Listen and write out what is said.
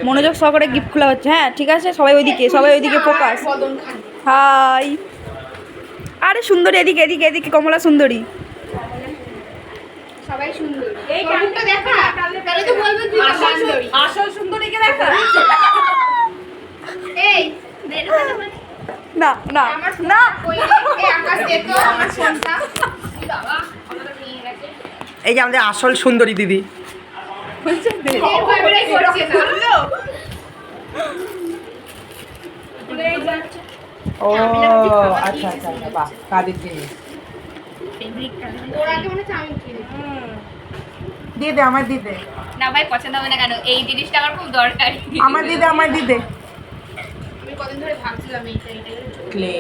মনোযোগ সহকারে গিফট খোলা হচ্ছে। হ্যাঁ ঠিক আছে, সবাই ওইদিকে ফোকাস। হাই, আরে সুন্দরী এদিকে এদিকে এদিকে, কমলা সুন্দরী। সবাই সুন্দর। এই কানটা দেখা, তাহলে তো বলবে তুই সুন্দরী। আসল সুন্দরীকে দেখা। এই না না আমার না, কই এই আকাশ দে তো আমার ফোনটা। বাবা আমাদের নিয়ে রাখে। এই যে আমাদের আসল সুন্দরী দিদি। এর ভাইবেলাই করছে না। ও আচ্ছা আচ্ছা বাহ, কাদের জিনিস। ওর আগে মনে হচ্ছে আমি কিনি। দিয়ে দে, আমার দিয়ে দে, না ভাই পছন্দ হবে না কেন, এই জিনিসটা আমার খুব দরকারি। আমার দিয়ে দে, আমার দিয়ে দে। আমি কদিন ধরে ভাবছিলাম এইটা ক্লে